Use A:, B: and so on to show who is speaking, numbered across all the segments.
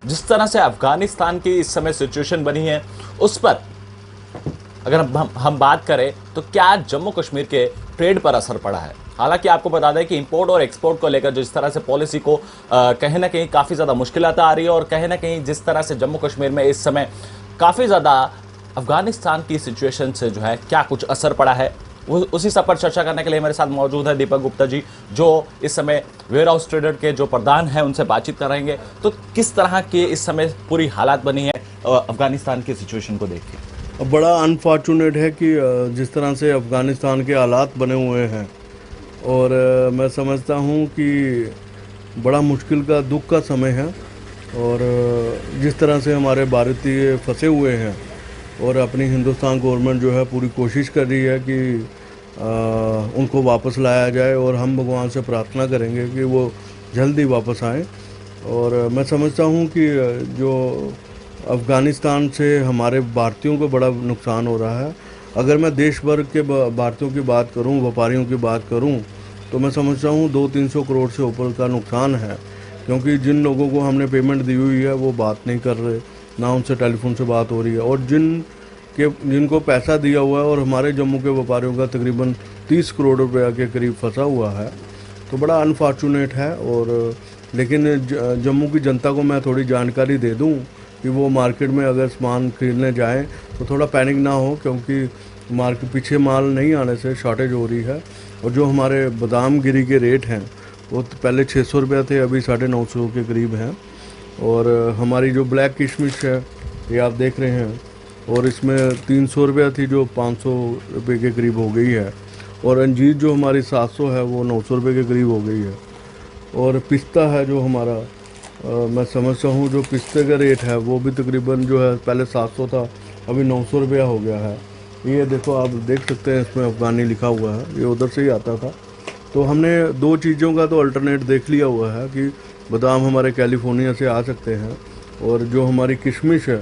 A: जिस तरह से अफगानिस्तान की इस समय सिचुएशन बनी है, उस पर अगर हम बात करें तो क्या जम्मू कश्मीर के ट्रेड पर असर पड़ा है। हालांकि आपको बता दें कि इंपोर्ट और एक्सपोर्ट को लेकर जिस तरह से पॉलिसी को कहीं ना कहीं काफ़ी ज़्यादा मुश्किलात आ रही है, और कहीं ना कहीं जिस तरह से जम्मू कश्मीर में इस समय काफ़ी ज़्यादा अफगानिस्तान की सिचुएशन से जो है क्या कुछ असर पड़ा है, वो उसी सब पर चर्चा करने के लिए मेरे साथ मौजूद है दीपक गुप्ता जी, जो इस समय वेयर हाउस ट्रेडर के जो प्रधान हैं, उनसे बातचीत करेंगे। तो किस तरह की इस समय पूरी हालात बनी है अफगानिस्तान की सिचुएशन को देख के?
B: बड़ा अनफॉर्चुनेट है कि जिस तरह से अफ़गानिस्तान के हालात बने हुए हैं, और मैं समझता हूँ कि बड़ा मुश्किल का दुख का समय है। और जिस तरह से हमारे भारतीय फंसे हुए हैं, और अपनी हिंदुस्तान गवर्नमेंट जो है पूरी कोशिश कर रही है कि उनको वापस लाया जाए, और हम भगवान से प्रार्थना करेंगे कि वो जल्दी वापस आएँ। और मैं समझता हूँ कि जो अफ़गानिस्तान से हमारे भारतीयों को बड़ा नुकसान हो रहा है। अगर मैं देश भर के भारतीयों की बात करूं, व्यापारियों की बात करूं, तो मैं समझता हूं 200-300 करोड़ से ऊपर का नुकसान है। क्योंकि जिन लोगों को हमने पेमेंट दी हुई है वो बात नहीं कर रहे, ना उनसे टेलीफोन से बात हो रही है। और जिनको पैसा दिया हुआ है, और हमारे जम्मू के व्यापारियों का तकरीबन 30 करोड़ रुपया के करीब फंसा हुआ है, तो बड़ा अनफॉर्चुनेट है। और लेकिन जम्मू की जनता को मैं थोड़ी जानकारी दे दूं कि वो मार्केट में अगर सामान खरीदने जाएं तो थोड़ा पैनिक ना हो, क्योंकि मार्केट पीछे माल नहीं आने से शॉर्टेज हो रही है। और जो हमारे बादाम गिरी के रेट हैं वो तो पहले 600 रुपये थे, अभी 950 के करीब हैं। और हमारी जो ब्लैक किशमिश है ये आप देख रहे हैं, और इसमें 300 रुपये थी जो 500 रुपये के करीब हो गई है। और अंजीर जो हमारी 700 है वो 900 रुपये के करीब हो गई है। और पिस्ता है जो हमारा मैं समझता हूँ जो पिस्ते का रेट है वो भी तकरीबन जो है पहले 700 था, अभी 900 रुपया हो गया है। ये देखो, आप देख सकते हैं इसमें अफ़गानी लिखा हुआ है, ये उधर से ही आता था। तो हमने दो चीज़ों का तो अल्टरनेट देख लिया हुआ है कि बादाम हमारे कैलिफोर्निया से आ सकते हैं, और जो हमारी किशमिश है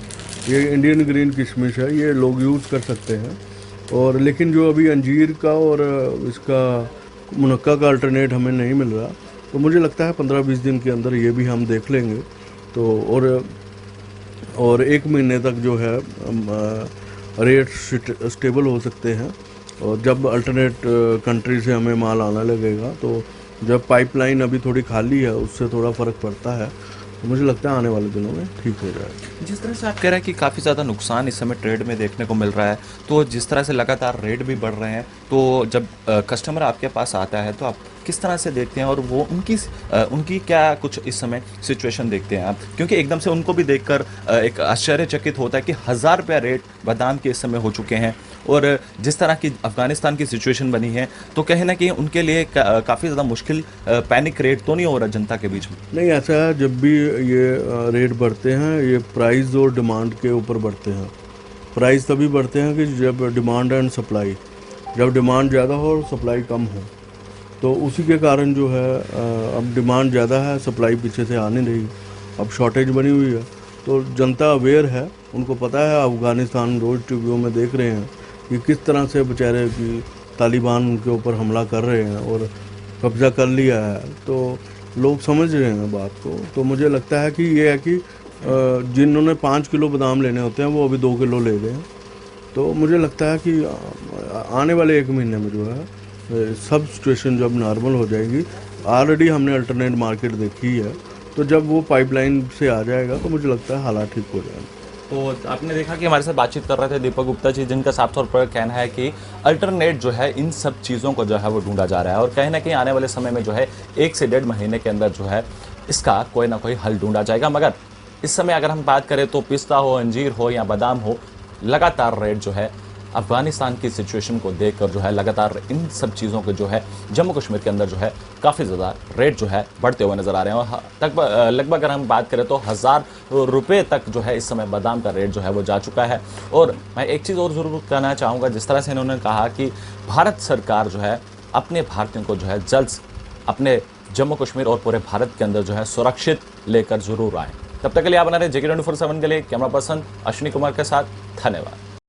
B: ये इंडियन ग्रीन किशमिश है, ये लोग यूज़ कर सकते हैं। और लेकिन जो अभी अंजीर का और इसका मुनक्का का अल्टरनेट हमें नहीं मिल रहा, तो मुझे लगता है 15-20 दिन के अंदर ये भी हम देख लेंगे। तो और 1 महीने तक जो है रेट स्टेबल हो सकते हैं। और जब अल्टरनेट कंट्री से हमें माल आने लगेगा, तो जब पाइपलाइन अभी थोड़ी खाली है उससे थोड़ा फ़र्क पड़ता है, तो मुझे लगता है आने वाले दिनों में ठीक हो जाएगा।
A: जिस तरह से आप कह रहे हैं कि काफ़ी ज़्यादा नुकसान इस समय ट्रेड में देखने को मिल रहा है, तो जिस तरह से लगातार रेट भी बढ़ रहे हैं, तो जब कस्टमर आपके पास आता है तो आप किस तरह से देखते हैं, और वो उनकी क्या कुछ इस समय सिचुएशन देखते हैं आप? क्योंकि एकदम से उनको भी देखकर एक आश्चर्यचकित होता है कि 1000 रुपया रेट बादाम के इस समय हो चुके हैं, और जिस तरह की अफगानिस्तान की सिचुएशन बनी है, तो कहीं ना कहीं उनके लिए काफ़ी ज़्यादा मुश्किल पैनिक रेट तो नहीं हो रहा जनता के बीच में?
B: नहीं, ऐसा है, जब भी ये रेट बढ़ते हैं ये प्राइस और डिमांड के ऊपर बढ़ते हैं। प्राइस तभी बढ़ते हैं कि जब डिमांड एंड सप्लाई, जब डिमांड ज़्यादा हो और सप्लाई कम हो, तो उसी के कारण जो है अब डिमांड ज़्यादा है, सप्लाई पीछे से आ नहीं रही, अब शॉर्टेज बनी हुई है। तो जनता अवेयर है, उनको पता है। अफ़गानिस्तान रोज़ टीवियों में देख रहे हैं कि किस तरह से बेचारे कि तालिबान उनके ऊपर हमला कर रहे हैं और कब्ज़ा कर लिया है, तो लोग समझ रहे हैं बात को। तो मुझे लगता है कि ये है कि जिन्होंने 5 किलो बादाम लेने होते हैं वो अभी 2 किलो ले लें। तो मुझे लगता है कि आने वाले 1 महीने में जो है सब सिचुएशन जब नॉर्मल हो जाएगी, ऑलरेडी हमने अल्टरनेट मार्केट देखी है, तो जब वो पाइपलाइन से आ जाएगा तो मुझे लगता है हालात ठीक हो जाएंगे।
A: तो आपने देखा कि हमारे साथ बातचीत कर रहे थे दीपक गुप्ता जी, जिनका साफ तौर पर कहना है कि अल्टरनेट जो है इन सब चीज़ों को जो है वो ढूंढा जा रहा है, और कहीं ना कहीं आने वाले समय में जो है 1 से 1.5 महीने के अंदर जो है इसका कोई ना कोई हल ढूंढा जाएगा। मगर इस समय अगर हम बात करें तो पिस्ता हो, अंजीर हो या बादाम हो, लगातार रेट जो है अफगानिस्तान की सिचुएशन को देखकर जो है लगातार इन सब चीज़ों के जो है जम्मू कश्मीर के अंदर जो है काफ़ी ज़्यादा रेट जो है बढ़ते हुए नज़र आ रहे हैं। और लगभग अगर हम बात करें तो 1000 रुपये तक जो है इस समय बादाम का रेट जो है वो जा चुका है। और मैं एक चीज़ और ज़रूर कहना चाहूँगा, जिस तरह से इन्होंने कहा कि भारत सरकार जो है अपने भारतीयों को जो है जल्द अपने जम्मू कश्मीर और पूरे भारत के अंदर जो है सुरक्षित लेकर ज़रूर आए। तब तक के लिए आप बना रहे JK 24/7 के लिए। कैमरा पर्सन अश्विनी कुमार के साथ, धन्यवाद।